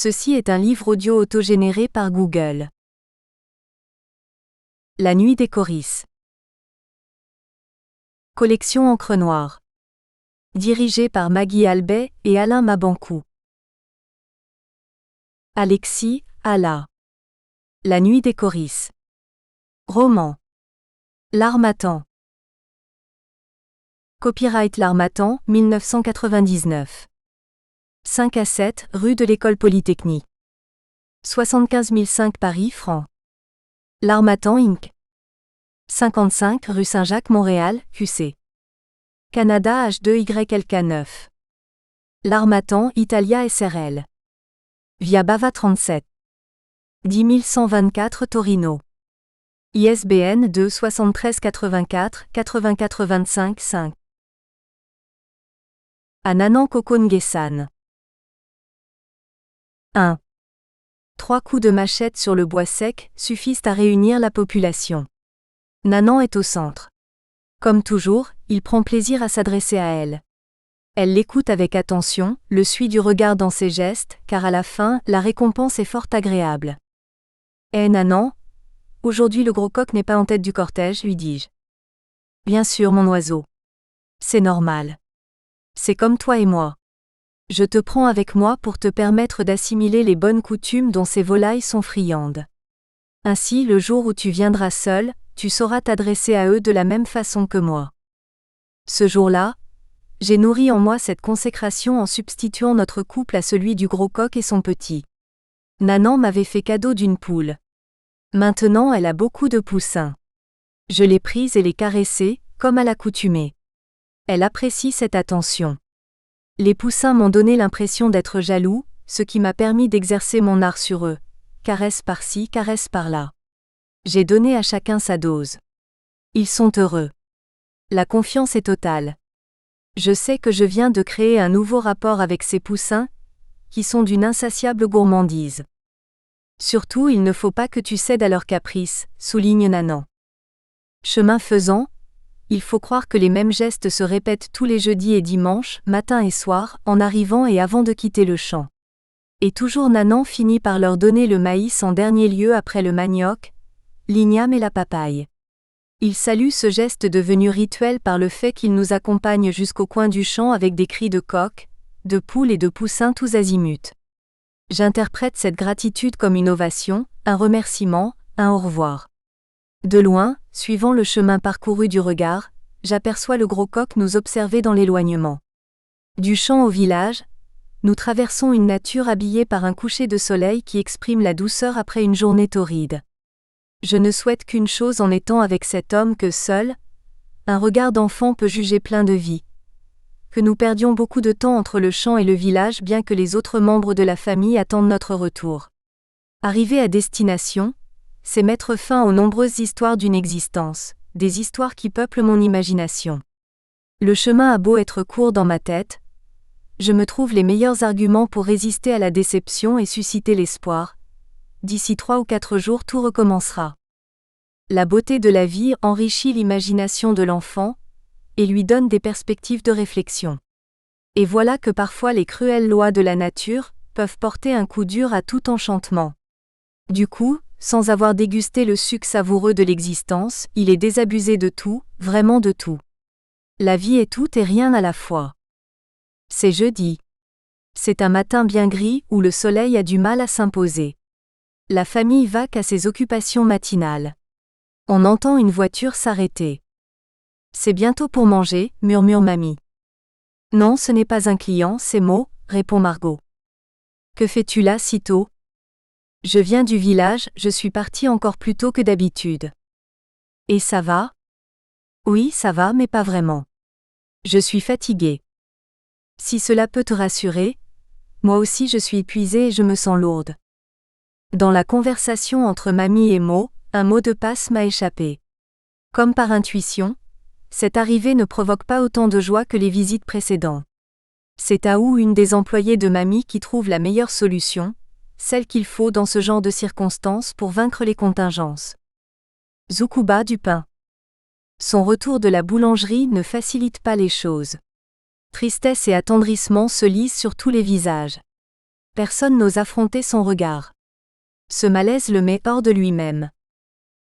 Ceci est un livre audio autogénéré par Google. La nuit des Coris. Collection Encre Noire. Dirigé par Maggie Albet et Alain Mabankou. Alexis, Ala. La nuit des Coris. Roman. L'Harmattan. Copyright L'Harmattan, 1999. 5 à 7, rue de l'École Polytechnique. 75 005 Paris, francs. L'Harmattan Inc. 55 rue Saint-Jacques, Montréal, QC. Canada H2YLK9. L'Harmattan Italia SRL. Via Bava 37. 10124 Torino. ISBN 2 73 84 84 25 5. À Nanan Kokon-Guessan. 1. 3 coups de machette sur le bois sec suffisent à réunir la population. Nanan est au centre. Comme toujours, il prend plaisir à s'adresser à elle. Elle l'écoute avec attention, le suit du regard dans ses gestes, car à la fin, la récompense est fort agréable. « Eh Nanan, aujourd'hui le gros coq n'est pas en tête du cortège, lui dis-je. Bien sûr mon oiseau. C'est normal. C'est comme toi et moi. Je te prends avec moi pour te permettre d'assimiler les bonnes coutumes dont ces volailles sont friandes. Ainsi, le jour où tu viendras seul, tu sauras t'adresser à eux de la même façon que moi. Ce jour-là, j'ai nourri en moi cette consécration en substituant notre couple à celui du gros coq et son petit. Nanan m'avait fait cadeau d'une poule. Maintenant elle a beaucoup de poussins. Je l'ai prise et l'ai caressée, comme à l'accoutumée. Elle apprécie cette attention. Les poussins m'ont donné l'impression d'être jaloux, ce qui m'a permis d'exercer mon art sur eux. Caresse par-ci, caresse par-là. J'ai donné à chacun sa dose. Ils sont heureux. La confiance est totale. Je sais que je viens de créer un nouveau rapport avec ces poussins, qui sont d'une insatiable gourmandise. Surtout, il ne faut pas que tu cèdes à leurs caprices, souligne Nanan. Chemin faisant, il faut croire que les mêmes gestes se répètent tous les jeudis et dimanches, matin et soir, en arrivant et avant de quitter le champ. Et toujours Nanan finit par leur donner le maïs en dernier lieu après le manioc, l'igname et la papaye. Il salue ce geste devenu rituel par le fait qu'il nous accompagne jusqu'au coin du champ avec des cris de coq, de poules et de poussins tous azimuts. J'interprète cette gratitude comme une ovation, un remerciement, un au revoir. De loin, suivant le chemin parcouru du regard, j'aperçois le gros coq nous observer dans l'éloignement. Du champ au village, nous traversons une nature habillée par un coucher de soleil qui exprime la douceur après une journée torride. Je ne souhaite qu'une chose en étant avec cet homme que seul, un regard d'enfant peut juger plein de vie. Que nous perdions beaucoup de temps entre le champ et le village bien que les autres membres de la famille attendent notre retour. Arriver à destination, c'est mettre fin aux nombreuses histoires d'une existence, des histoires qui peuplent mon imagination. Le chemin a beau être court dans ma tête, je me trouve les meilleurs arguments pour résister à la déception et susciter l'espoir. D'ici 3 ou 4 jours tout recommencera. La beauté de la vie enrichit l'imagination de l'enfant, et lui donne des perspectives de réflexion. Et voilà que parfois les cruelles lois de la nature peuvent porter un coup dur à tout enchantement. Du coup, sans avoir dégusté le suc savoureux de l'existence, il est désabusé de tout, vraiment de tout. La vie est tout et rien à la fois. C'est jeudi. C'est un matin bien gris où le soleil a du mal à s'imposer. La famille vaque à ses occupations matinales. On entend une voiture s'arrêter. C'est bientôt pour manger, murmure mamie. Non, ce n'est pas un client, c'est Mo, répond Margot. Que fais-tu là si tôt ? Je viens du village, je suis partie encore plus tôt que d'habitude. Et ça va ? Oui, ça va, mais pas vraiment. Je suis fatiguée. Si cela peut te rassurer, moi aussi je suis épuisée et je me sens lourde. Dans la conversation entre mamie et Mo, un mot de passe m'a échappé. Comme par intuition, cette arrivée ne provoque pas autant de joie que les visites précédentes. C'est Taou, une des employées de mamie, qui trouve la meilleure solution, celle qu'il faut dans ce genre de circonstances pour vaincre les contingences. Zoukuba du pain. Son retour de la boulangerie ne facilite pas les choses. Tristesse et attendrissement se lisent sur tous les visages. Personne n'ose affronter son regard. Ce malaise le met hors de lui-même.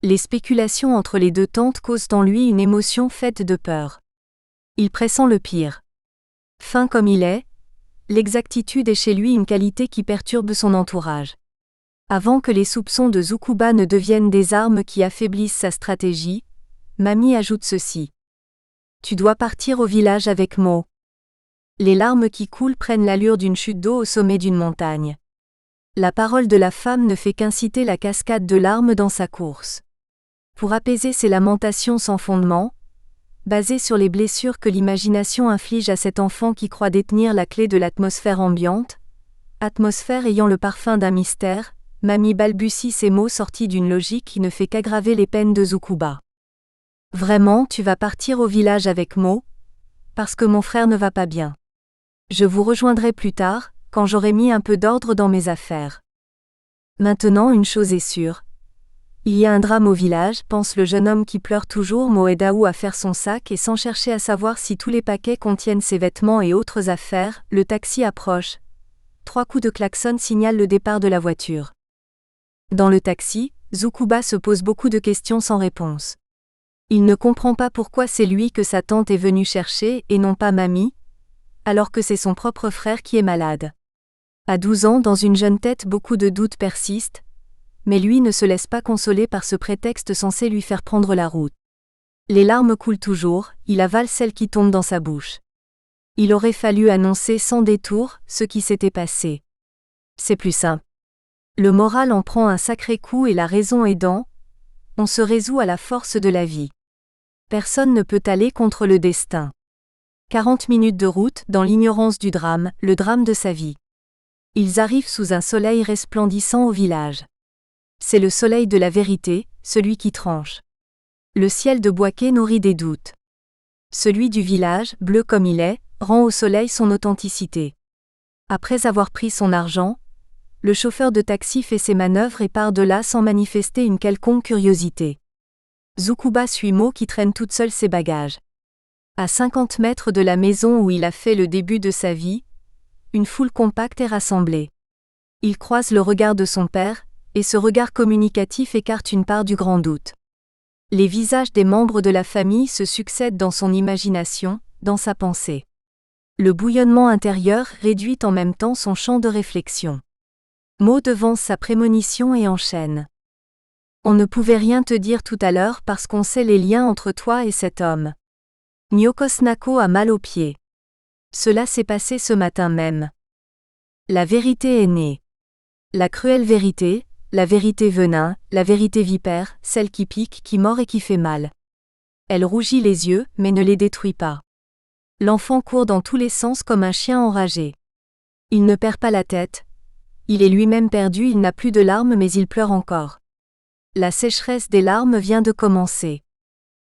Les spéculations entre les deux tantes causent en lui une émotion faite de peur. Il pressent le pire. Fin comme il est, l'exactitude est chez lui une qualité qui perturbe son entourage. Avant que les soupçons de Tsukuba ne deviennent des armes qui affaiblissent sa stratégie, Mamie ajoute ceci. Tu dois partir au village avec Mo. Les larmes qui coulent prennent l'allure d'une chute d'eau au sommet d'une montagne. La parole de la femme ne fait qu'inciter la cascade de larmes dans sa course. Pour apaiser ses lamentations sans fondement, basées sur les blessures que l'imagination inflige à cet enfant qui croit détenir la clé de l'atmosphère ambiante, atmosphère ayant le parfum d'un mystère, Mamie balbutie ces mots sortis d'une logique qui ne fait qu'aggraver les peines de Tsukuba. Vraiment, tu vas partir au village avec Mo, parce que mon frère ne va pas bien. Je vous rejoindrai plus tard, quand j'aurai mis un peu d'ordre dans mes affaires. Maintenant, une chose est sûre. Il y a un drame au village, pense le jeune homme qui pleure toujours. Mo aide Ao à faire son sac et sans chercher à savoir si tous les paquets contiennent ses vêtements et autres affaires, le taxi approche. 3 coups de klaxon signalent le départ de la voiture. Dans le taxi, Tsukuba se pose beaucoup de questions sans réponse. Il ne comprend pas pourquoi c'est lui que sa tante est venue chercher et non pas Mamie, alors que c'est son propre frère qui est malade. À 12 ans, dans une jeune tête, beaucoup de doutes persistent, mais lui ne se laisse pas consoler par ce prétexte censé lui faire prendre la route. Les larmes coulent toujours, il avale celles qui tombent dans sa bouche. Il aurait fallu annoncer sans détour ce qui s'était passé. C'est plus simple. Le moral en prend un sacré coup et la raison aidant, on se résout à la force de la vie. Personne ne peut aller contre le destin. 40 minutes de route dans l'ignorance du drame, le drame de sa vie. Ils arrivent sous un soleil resplendissant au village. C'est le soleil de la vérité, celui qui tranche. Le ciel de Boaké nourrit des doutes. Celui du village, bleu comme il est, rend au soleil son authenticité. Après avoir pris son argent, le chauffeur de taxi fait ses manœuvres et part de là sans manifester une quelconque curiosité. Tsukuba suit Mo qui traîne toute seule ses bagages. À 50 mètres de la maison où il a fait le début de sa vie, une foule compacte est rassemblée. Il croise le regard de son père, et ce regard communicatif écarte une part du grand doute. Les visages des membres de la famille se succèdent dans son imagination, dans sa pensée. Le bouillonnement intérieur réduit en même temps son champ de réflexion. Mo devance sa prémonition et enchaîne. On ne pouvait rien te dire tout à l'heure parce qu'on sait les liens entre toi et cet homme. Nyokosnako a mal aux pieds. Cela s'est passé ce matin même. La vérité est née. La cruelle vérité, la vérité venin, la vérité vipère, celle qui pique, qui mord et qui fait mal. Elle rougit les yeux, mais ne les détruit pas. L'enfant court dans tous les sens comme un chien enragé. Il ne perd pas la tête. Il est lui-même perdu, il n'a plus de larmes mais il pleure encore. La sécheresse des larmes vient de commencer.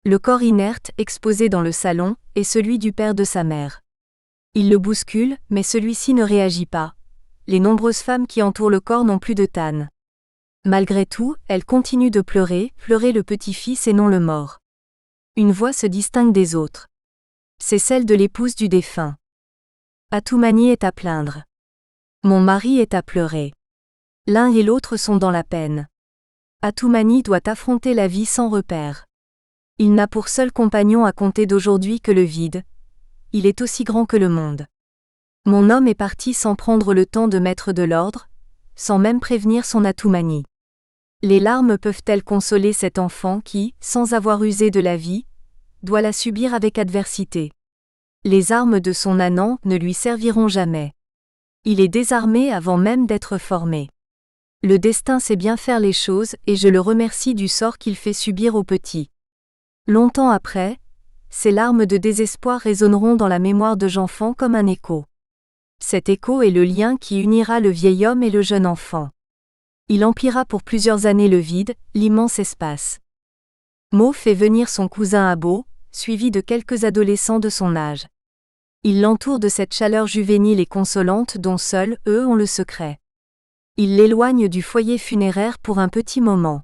Le corps inerte, exposé dans le salon, est celui du père de sa mère. Il le bouscule, mais celui-ci ne réagit pas. Les nombreuses femmes qui entourent le corps n'ont plus de tane. Malgré tout, elles continuent de pleurer le petit-fils et non le mort. Une voix se distingue des autres. C'est celle de l'épouse du défunt. Atoumani est à plaindre. Mon mari est à pleurer. L'un et l'autre sont dans la peine. Atoumani doit affronter la vie sans repère. Il n'a pour seul compagnon à compter d'aujourd'hui que le vide. Il est aussi grand que le monde. Mon homme est parti sans prendre le temps de mettre de l'ordre, sans même prévenir son Atoumani. Les larmes peuvent-elles consoler cet enfant qui, sans avoir usé de la vie, doit la subir avec adversité? Les armes de son ânan ne lui serviront jamais. Il est désarmé avant même d'être formé. Le destin sait bien faire les choses et je le remercie du sort qu'il fait subir au petit. Longtemps après, ces larmes de désespoir résonneront dans la mémoire de Jeanfan comme un écho. Cet écho est le lien qui unira le vieil homme et le jeune enfant. Il emplira pour plusieurs années le vide, l'immense espace. Mo fait venir son cousin Abo, suivi de quelques adolescents de son âge. Il l'entoure de cette chaleur juvénile et consolante dont seuls, eux, ont le secret. Il l'éloigne du foyer funéraire pour un petit moment.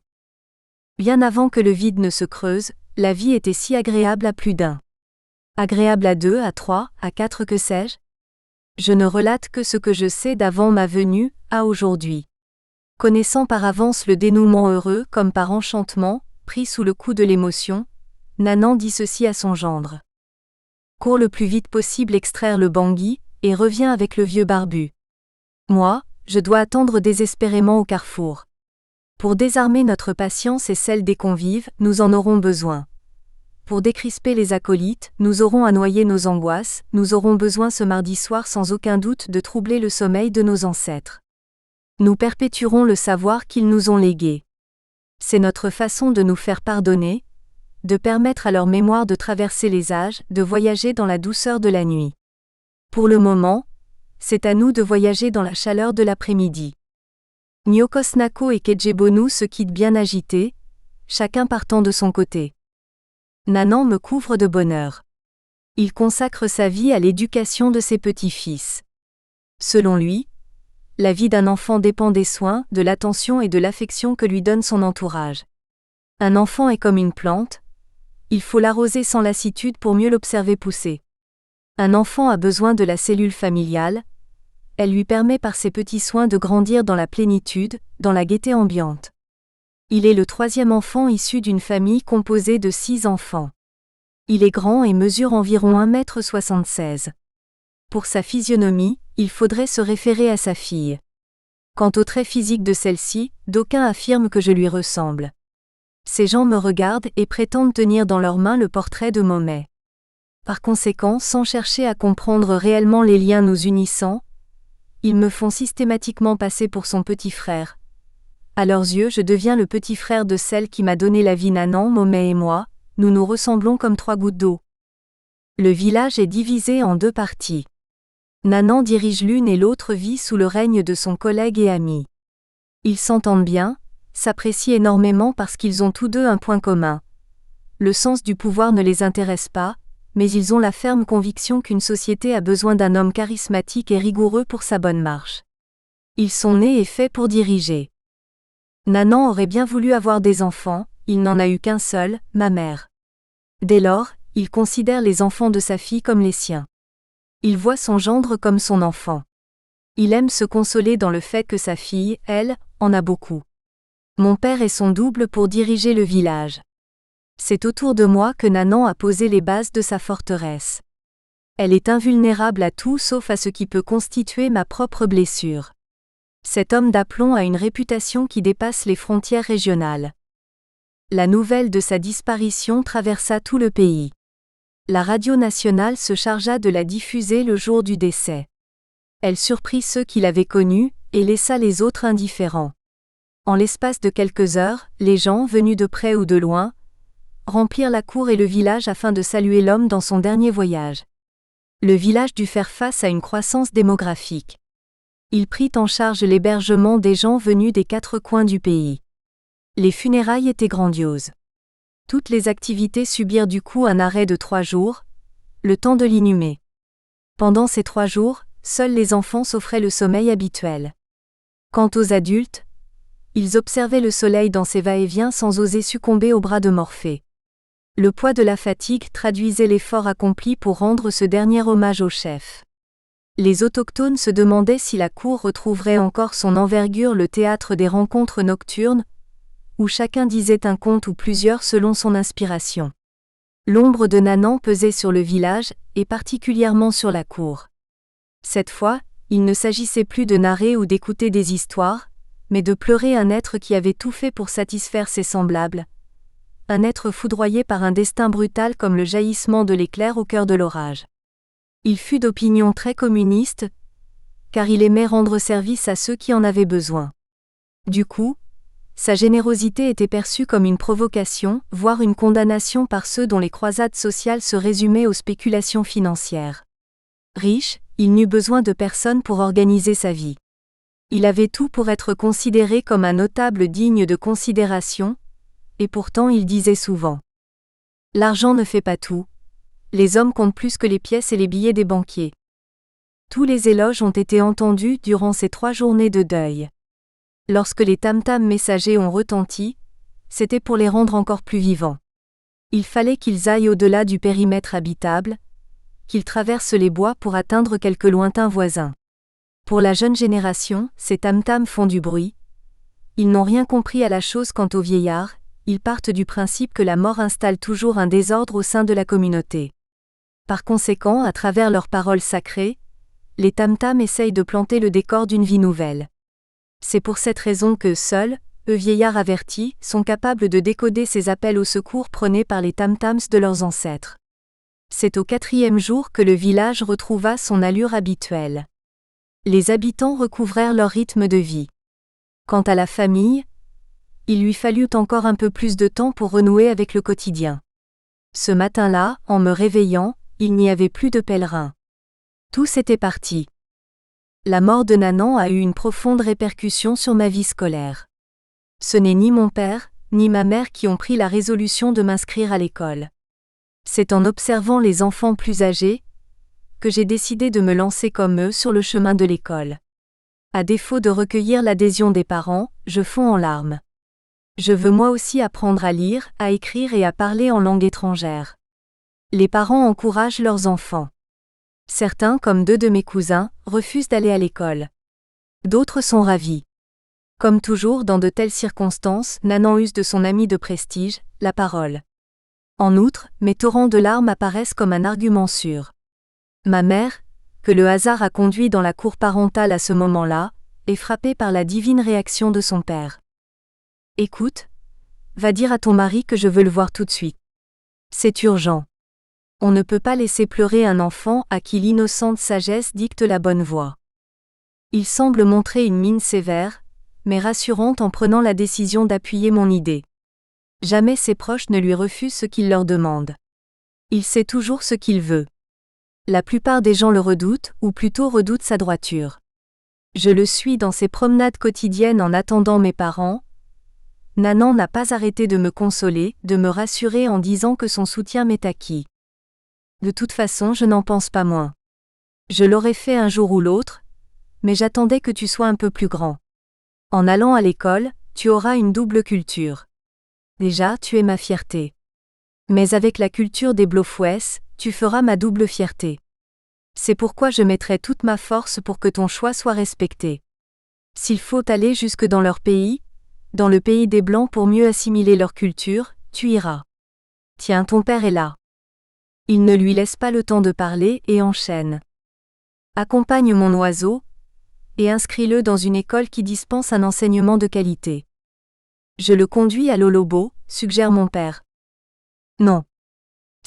Bien avant que le vide ne se creuse, la vie était si agréable à plus d'un. Agréable à 2, à 3, à 4, que sais-je? Je ne relate que ce que je sais d'avant ma venue, à aujourd'hui. Connaissant par avance le dénouement heureux comme par enchantement, pris sous le coup de l'émotion, Nanan dit ceci à son gendre. Cours le plus vite possible extraire le bangui, et reviens avec le vieux barbu. Moi, je dois attendre désespérément au carrefour. Pour désarmer notre patience et celle des convives, nous en aurons besoin. Pour décrisper les acolytes, nous aurons à noyer nos angoisses, nous aurons besoin ce mardi soir sans aucun doute de troubler le sommeil de nos ancêtres. Nous perpétuerons le savoir qu'ils nous ont légué. C'est notre façon de nous faire pardonner, de permettre à leur mémoire de traverser les âges, de voyager dans la douceur de la nuit. Pour le moment, c'est à nous de voyager dans la chaleur de l'après-midi. Nyokosnako et Kejebonu se quittent bien agités, chacun partant de son côté. Nanan me couvre de bonheur. Il consacre sa vie à l'éducation de ses petits-fils. Selon lui, la vie d'un enfant dépend des soins, de l'attention et de l'affection que lui donne son entourage. Un enfant est comme une plante, il faut l'arroser sans lassitude pour mieux l'observer pousser. Un enfant a besoin de la cellule familiale, elle lui permet par ses petits soins de grandir dans la plénitude, dans la gaieté ambiante. Il est le 3e enfant issu d'une famille composée de 6 enfants. Il est grand et mesure environ 1,76 m. Pour sa physionomie, il faudrait se référer à sa fille. Quant au trait physique de celle-ci, d'aucuns affirment que je lui ressemble. Ces gens me regardent et prétendent tenir dans leurs mains le portrait de Mahomet. Par conséquent, sans chercher à comprendre réellement les liens nous unissant, ils me font systématiquement passer pour son petit frère. À leurs yeux, je deviens le petit frère de celle qui m'a donné la vie. Nanan, Mahomet et moi, nous nous ressemblons comme 3 gouttes d'eau. Le village est divisé en 2 parties. Nanan dirige l'une et l'autre vit sous le règne de son collègue et ami. Ils s'entendent bien, s'apprécient énormément parce qu'ils ont tous deux un point commun. Le sens du pouvoir ne les intéresse pas, mais ils ont la ferme conviction qu'une société a besoin d'un homme charismatique et rigoureux pour sa bonne marche. Ils sont nés et faits pour diriger. Nanan aurait bien voulu avoir des enfants, il n'en a eu qu'un seul, ma mère. Dès lors, il considère les enfants de sa fille comme les siens. Il voit son gendre comme son enfant. Il aime se consoler dans le fait que sa fille, elle, en a beaucoup. Mon père est son double pour diriger le village. C'est autour de moi que Nanan a posé les bases de sa forteresse. Elle est invulnérable à tout sauf à ce qui peut constituer ma propre blessure. Cet homme d'aplomb a une réputation qui dépasse les frontières régionales. La nouvelle de sa disparition traversa tout le pays. La radio nationale se chargea de la diffuser le jour du décès. Elle surprit ceux qui l'avaient connu, et laissa les autres indifférents. En l'espace de quelques heures, les gens, venus de près ou de loin, remplirent la cour et le village afin de saluer l'homme dans son dernier voyage. Le village dut faire face à une croissance démographique. Il prit en charge l'hébergement des gens venus des 4 coins du pays. Les funérailles étaient grandioses. Toutes les activités subirent du coup un arrêt de 3 jours, le temps de l'inhumer. Pendant ces 3 jours, seuls les enfants s'offraient le sommeil habituel. Quant aux adultes, ils observaient le soleil dans ses va-et-vient sans oser succomber aux bras de Morphée. Le poids de la fatigue traduisait l'effort accompli pour rendre ce dernier hommage au chef. Les autochtones se demandaient si la cour retrouverait encore son envergure, le théâtre des rencontres nocturnes, où chacun disait un conte ou plusieurs selon son inspiration. L'ombre de Nanan pesait sur le village, et particulièrement sur la cour. Cette fois, il ne s'agissait plus de narrer ou d'écouter des histoires, mais de pleurer un être qui avait tout fait pour satisfaire ses semblables, un être foudroyé par un destin brutal comme le jaillissement de l'éclair au cœur de l'orage. Il fut d'opinion très communiste, car il aimait rendre service à ceux qui en avaient besoin. Du coup, sa générosité était perçue comme une provocation, voire une condamnation par ceux dont les croisades sociales se résumaient aux spéculations financières. Riche, il n'eut besoin de personne pour organiser sa vie. Il avait tout pour être considéré comme un notable digne de considération, et pourtant il disait souvent : l'argent ne fait pas tout, les hommes comptent plus que les pièces et les billets des banquiers. Tous les éloges ont été entendus durant ces 3 journées de deuil. Lorsque les tam-tams messagers ont retenti, c'était pour les rendre encore plus vivants. Il fallait qu'ils aillent au-delà du périmètre habitable, qu'ils traversent les bois pour atteindre quelques lointains voisins. Pour la jeune génération, ces tam-tams font du bruit. Ils n'ont rien compris à la chose quant aux vieillards, ils partent du principe que la mort installe toujours un désordre au sein de la communauté. Par conséquent, à travers leurs paroles sacrées, les tam-tams essayent de planter le décor d'une vie nouvelle. C'est pour cette raison que seuls, eux vieillards avertis, sont capables de décoder ces appels au secours prônés par les tam-tams de leurs ancêtres. C'est au 4e jour que le village retrouva son allure habituelle. Les habitants recouvrèrent leur rythme de vie. Quant à la famille, il lui fallut encore un peu plus de temps pour renouer avec le quotidien. Ce matin-là, en me réveillant, il n'y avait plus de pèlerins. Tous étaient partis. La mort de Nanan a eu une profonde répercussion sur ma vie scolaire. Ce n'est ni mon père, ni ma mère qui ont pris la résolution de m'inscrire à l'école. C'est en observant les enfants plus âgés que j'ai décidé de me lancer comme eux sur le chemin de l'école. À défaut de recueillir l'adhésion des parents, je fonds en larmes. Je veux moi aussi apprendre à lire, à écrire et à parler en langue étrangère. Les parents encouragent leurs enfants. Certains, comme 2 de mes cousins, refusent d'aller à l'école. D'autres sont ravis. Comme toujours dans de telles circonstances, Nanan use de son ami de prestige, la parole. En outre, mes torrents de larmes apparaissent comme un argument sûr. Ma mère, que le hasard a conduit dans la cour parentale à ce moment-là, est frappée par la divine réaction de son père. « Écoute, va dire à ton mari que je veux le voir tout de suite. C'est urgent. On ne peut pas laisser pleurer un enfant à qui l'innocente sagesse dicte la bonne voie. » Il semble montrer une mine sévère, mais rassurante en prenant la décision d'appuyer mon idée. Jamais ses proches ne lui refusent ce qu'il leur demande. Il sait toujours ce qu'il veut. La plupart des gens le redoutent, ou plutôt redoutent sa droiture. Je le suis dans ses promenades quotidiennes en attendant mes parents. Nanan n'a pas arrêté de me consoler, de me rassurer en disant que son soutien m'est acquis. De toute façon, je n'en pense pas moins. Je l'aurais fait un jour ou l'autre, mais j'attendais que tu sois un peu plus grand. En allant à l'école, tu auras une double culture. Déjà, tu es ma fierté. Mais avec la culture des Blofouès, tu feras ma double fierté. C'est pourquoi je mettrai toute ma force pour que ton choix soit respecté. S'il faut aller jusque dans leur pays, dans le pays des Blancs pour mieux assimiler leur culture, tu iras. Tiens, ton père est là. Il ne lui laisse pas le temps de parler et enchaîne. Accompagne mon oiseau et inscris-le dans une école qui dispense un enseignement de qualité. Je le conduis à Lolobo, suggère mon père. Non.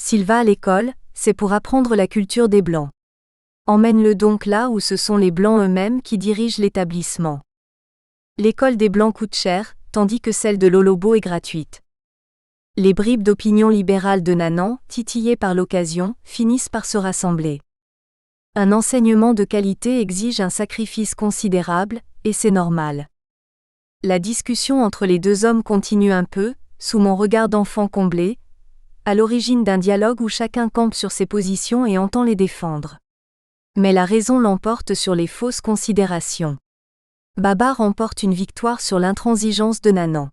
S'il va à l'école, c'est pour apprendre la culture des Blancs. Emmène-le donc là où ce sont les Blancs eux-mêmes qui dirigent l'établissement. L'école des Blancs coûte cher, tandis que celle de Lolobo est gratuite. Les bribes d'opinion libérale de Nanan, titillées par l'occasion, finissent par se rassembler. Un enseignement de qualité exige un sacrifice considérable, et c'est normal. La discussion entre les 2 hommes continue un peu, sous mon regard d'enfant comblé, à l'origine d'un dialogue où chacun campe sur ses positions et entend les défendre. Mais la raison l'emporte sur les fausses considérations. Baba remporte une victoire sur l'intransigeance de Nanan.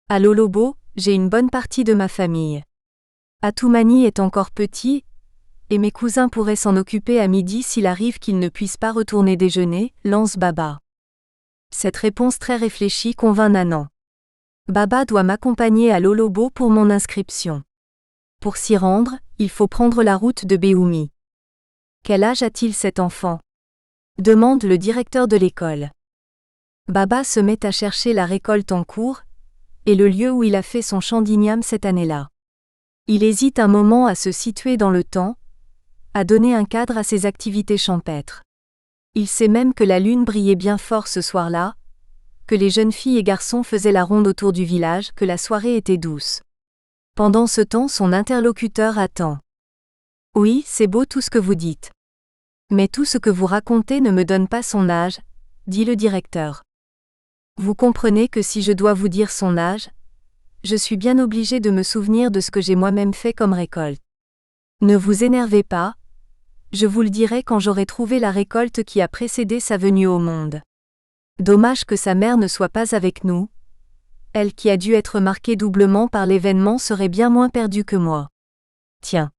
À Lolobo, j'ai une bonne partie de ma famille. Atoumani est encore petit, et mes cousins pourraient s'en occuper à midi s'il arrive qu'ils ne puissent pas retourner déjeuner, lance Baba. Cette réponse très réfléchie convainc Nanan. Baba doit m'accompagner à Lolobo pour mon inscription. Pour s'y rendre, il faut prendre la route de Béoumi. Quel âge a-t-il cet enfant ? Demande le directeur de l'école. Baba se met à chercher la récolte en cours, et le lieu où il a fait son champ d'igname cette année-là. Il hésite un moment à se situer dans le temps, à donner un cadre à ses activités champêtres. Il sait même que la lune brillait bien fort ce soir-là, que les jeunes filles et garçons faisaient la ronde autour du village, que la soirée était douce. Pendant ce temps, son interlocuteur attend. « Oui, c'est beau tout ce que vous dites. Mais tout ce que vous racontez ne me donne pas son âge, » dit le directeur. Vous comprenez que si je dois vous dire son âge, je suis bien obligé de me souvenir de ce que j'ai moi-même fait comme récolte. Ne vous énervez pas, je vous le dirai quand j'aurai trouvé la récolte qui a précédé sa venue au monde. Dommage que sa mère ne soit pas avec nous. Elle qui a dû être marquée doublement par l'événement serait bien moins perdue que moi. Tiens.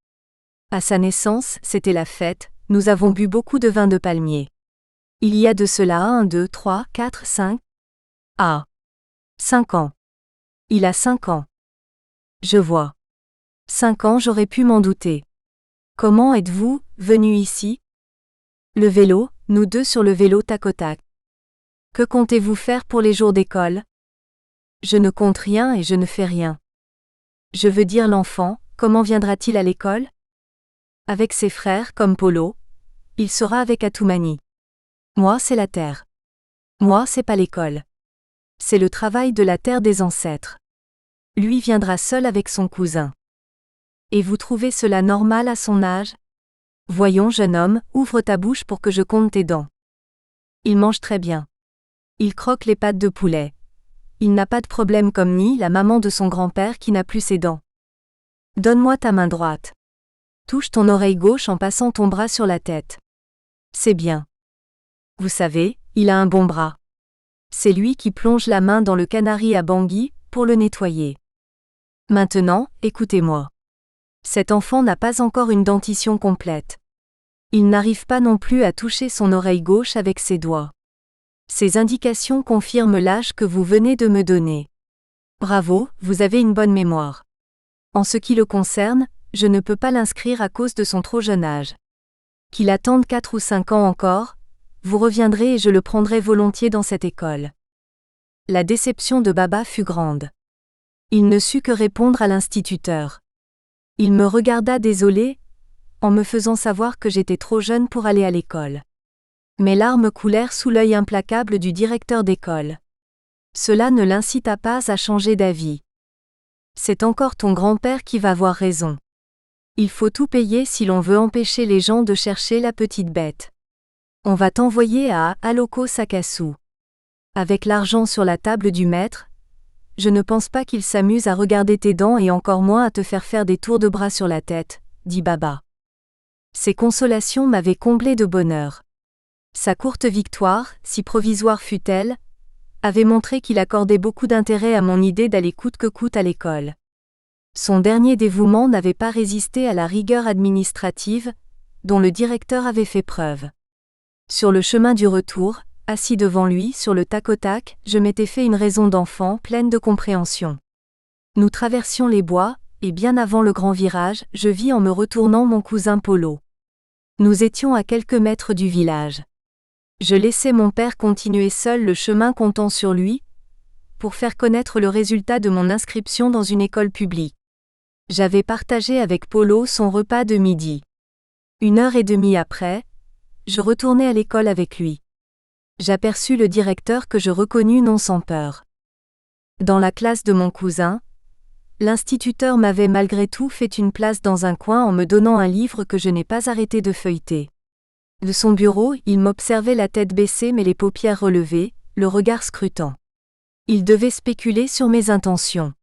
À sa naissance, c'était la fête, nous avons bu beaucoup de vin de palmier. Il y a de cela 1, 2, 3, 4, 5. Ah. 5 ans. Il a 5 ans. Je vois. 5 ans, j'aurais pu m'en douter. Comment êtes-vous venu ici? Le vélo, nous deux sur le vélo tac au tac. Que comptez-vous faire pour les jours d'école? Je ne compte rien et je ne fais rien. Je veux dire l'enfant, comment viendra-t-il à l'école? Avec ses frères comme Polo. Il sera avec Atoumani. Moi c'est la terre. Moi c'est pas l'école. C'est le travail de la terre des ancêtres. Lui viendra seul avec son cousin. Et vous trouvez cela normal à son âge? Voyons jeune homme, ouvre ta bouche pour que je compte tes dents. Il mange très bien. Il croque les pattes de poulet. Il n'a pas de problème comme ni la maman de son grand-père qui n'a plus ses dents. Donne-moi ta main droite. Touche ton oreille gauche en passant ton bras sur la tête. C'est bien. Vous savez, il a un bon bras. C'est lui qui plonge la main dans le canari à Bangui pour le nettoyer. Maintenant, écoutez-moi. Cet enfant n'a pas encore une dentition complète. Il n'arrive pas non plus à toucher son oreille gauche avec ses doigts. Ces indications confirment l'âge que vous venez de me donner. Bravo, vous avez une bonne mémoire. En ce qui le concerne, je ne peux pas l'inscrire à cause de son trop jeune âge. Qu'il attende 4 ou 5 ans encore, vous reviendrez et je le prendrai volontiers dans cette école. La déception de Baba fut grande. Il ne sut que répondre à l'instituteur. Il me regarda désolé, en me faisant savoir que j'étais trop jeune pour aller à l'école. Mes larmes coulèrent sous l'œil implacable du directeur d'école. Cela ne l'incita pas à changer d'avis. C'est encore ton grand-père qui va avoir raison. Il faut tout payer si l'on veut empêcher les gens de chercher la petite bête. On va t'envoyer à Aloko Sakasu. Avec l'argent sur la table du maître, je ne pense pas qu'il s'amuse à regarder tes dents et encore moins à te faire des tours de bras sur la tête, dit Baba. Ces consolations m'avaient comblé de bonheur. Sa courte victoire, si provisoire fût-elle, avait montré qu'il accordait beaucoup d'intérêt à mon idée d'aller coûte que coûte à l'école. Son dernier dévouement n'avait pas résisté à la rigueur administrative, dont le directeur avait fait preuve. Sur le chemin du retour, assis devant lui sur le tac-au-tac, je m'étais fait une raison d'enfant pleine de compréhension. Nous traversions les bois, et bien avant le grand virage, je vis en me retournant mon cousin Polo. Nous étions à quelques mètres du village. Je laissais mon père continuer seul le chemin comptant sur lui, pour faire connaître le résultat de mon inscription dans une école publique. J'avais partagé avec Polo son repas de midi. 1h30 après, je retournai à l'école avec lui. J'aperçus le directeur que je reconnus non sans peur. Dans la classe de mon cousin, l'instituteur m'avait malgré tout fait une place dans un coin en me donnant un livre que je n'ai pas arrêté de feuilleter. De son bureau, il m'observait la tête baissée mais les paupières relevées, le regard scrutant. Il devait spéculer sur mes intentions.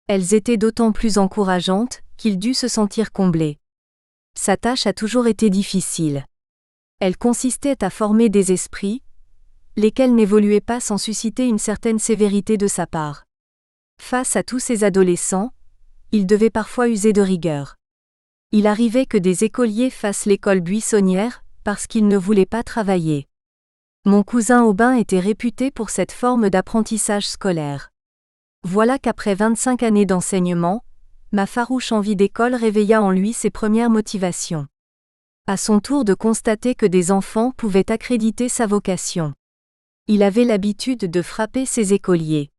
Elles étaient d'autant plus encourageantes qu'il dut se sentir comblé. Sa tâche a toujours été difficile. Elle consistait à former des esprits, lesquels n'évoluaient pas sans susciter une certaine sévérité de sa part. Face à tous ces adolescents, il devait parfois user de rigueur. Il arrivait que des écoliers fassent l'école buissonnière, parce qu'ils ne voulaient pas travailler. Mon cousin Aubin était réputé pour cette forme d'apprentissage scolaire. Voilà qu'après 25 années d'enseignement, ma farouche envie d'école réveilla en lui ses premières motivations. À son tour de constater que des enfants pouvaient accréditer sa vocation. Il avait l'habitude de frapper ses écoliers.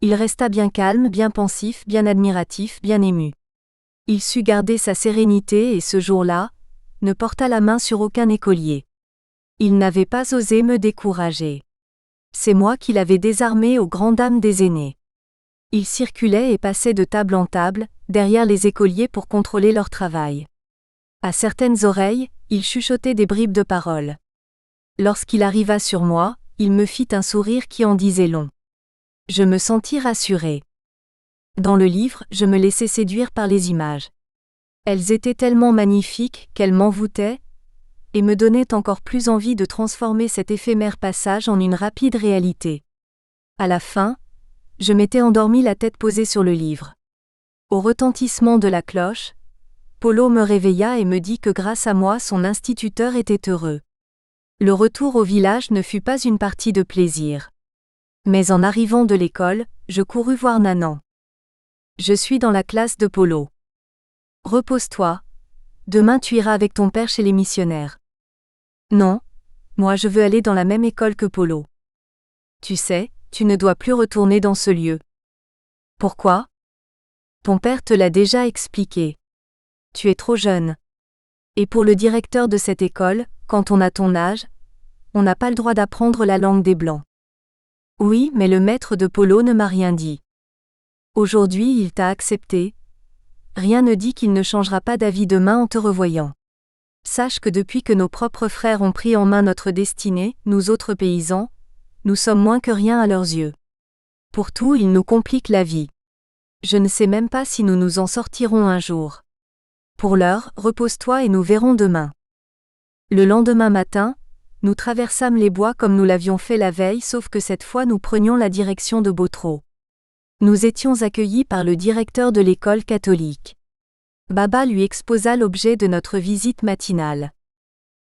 Il resta bien calme, bien pensif, bien admiratif, bien ému. Il sut garder sa sérénité et ce jour-là, ne porta la main sur aucun écolier. Il n'avait pas osé me décourager. C'est moi qui l'avais désarmé aux grandes dames des aînés. Il circulait et passait de table en table, derrière les écoliers pour contrôler leur travail. À certaines oreilles, il chuchotait des bribes de paroles. Lorsqu'il arriva sur moi, il me fit un sourire qui en disait long. Je me sentis rassuré. Dans le livre, je me laissais séduire par les images. Elles étaient tellement magnifiques qu'elles m'envoûtaient, et me donnaient encore plus envie de transformer cet éphémère passage en une rapide réalité. À la fin, je m'étais endormi la tête posée sur le livre. Au retentissement de la cloche, Polo me réveilla et me dit que grâce à moi son instituteur était heureux. Le retour au village ne fut pas une partie de plaisir. Mais en arrivant de l'école, je courus voir Nanan. Je suis dans la classe de Polo. Repose-toi. Demain tu iras avec ton père chez les missionnaires. Non, moi je veux aller dans la même école que Polo. Tu sais, tu ne dois plus retourner dans ce lieu. Pourquoi? Ton père te l'a déjà expliqué. Tu es trop jeune. Et pour le directeur de cette école, quand on a ton âge, on n'a pas le droit d'apprendre la langue des Blancs. Oui, mais le maître de Polo ne m'a rien dit. Aujourd'hui il t'a accepté. Rien ne dit qu'il ne changera pas d'avis demain en te revoyant. Sache que depuis que nos propres frères ont pris en main notre destinée, nous autres paysans, nous sommes moins que rien à leurs yeux. Pour tout, ils nous compliquent la vie. Je ne sais même pas si nous nous en sortirons un jour. Pour l'heure, repose-toi et nous verrons demain. Le lendemain matin, nous traversâmes les bois comme nous l'avions fait la veille, sauf que cette fois nous prenions la direction de Botro. Nous étions accueillis par le directeur de l'école catholique. Baba lui exposa l'objet de notre visite matinale.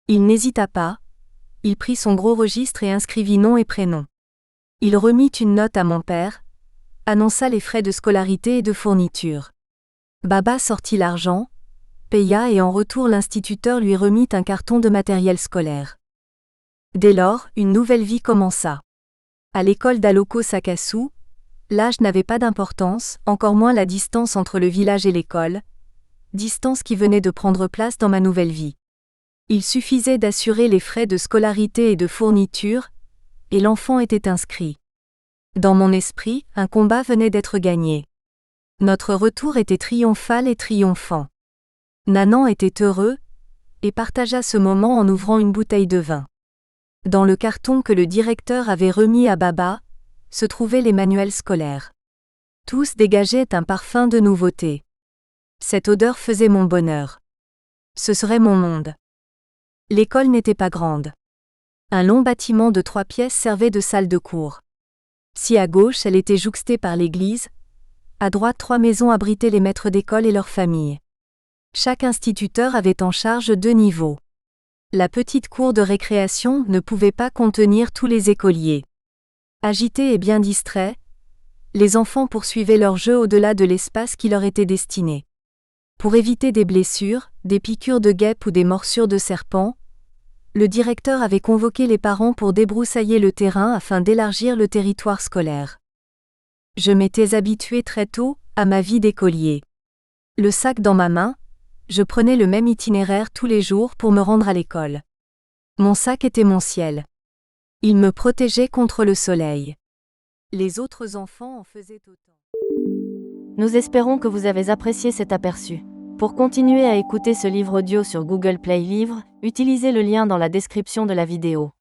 Il n'hésita pas. Il prit son gros registre et inscrivit nom et prénom. Il remit une note à mon père, annonça les frais de scolarité et de fourniture. Baba sortit l'argent, paya et en retour l'instituteur lui remit un carton de matériel scolaire. Dès lors, une nouvelle vie commença. À l'école d'Aloko Sakasu, l'âge n'avait pas d'importance, encore moins la distance entre le village et l'école, distance qui venait de prendre place dans ma nouvelle vie. Il suffisait d'assurer les frais de scolarité et de fourniture, et l'enfant était inscrit. Dans mon esprit, un combat venait d'être gagné. Notre retour était triomphal et triomphant. Nanan était heureux, et partagea ce moment en ouvrant une bouteille de vin. Dans le carton que le directeur avait remis à Baba, se trouvaient les manuels scolaires. Tous dégageaient un parfum de nouveauté. Cette odeur faisait mon bonheur. Ce serait mon monde. L'école n'était pas grande. Un long bâtiment de 3 pièces servait de salle de cours. Si à gauche elle était jouxtée par l'église, à droite 3 maisons abritaient les maîtres d'école et leurs familles. Chaque instituteur avait en charge 2 niveaux. La petite cour de récréation ne pouvait pas contenir tous les écoliers. Agités et bien distraits, les enfants poursuivaient leur jeu au-delà de l'espace qui leur était destiné. Pour éviter des blessures, des piqûres de guêpes ou des morsures de serpents, le directeur avait convoqué les parents pour débroussailler le terrain afin d'élargir le territoire scolaire. Je m'étais habitué très tôt à ma vie d'écolier. Le sac dans ma main, je prenais le même itinéraire tous les jours pour me rendre à l'école. Mon sac était mon ciel. Il me protégeait contre le soleil. Les autres enfants en faisaient autant. Nous espérons que vous avez apprécié cet aperçu. Pour continuer à écouter ce livre audio sur Google Play Livres, utilisez le lien dans la description de la vidéo.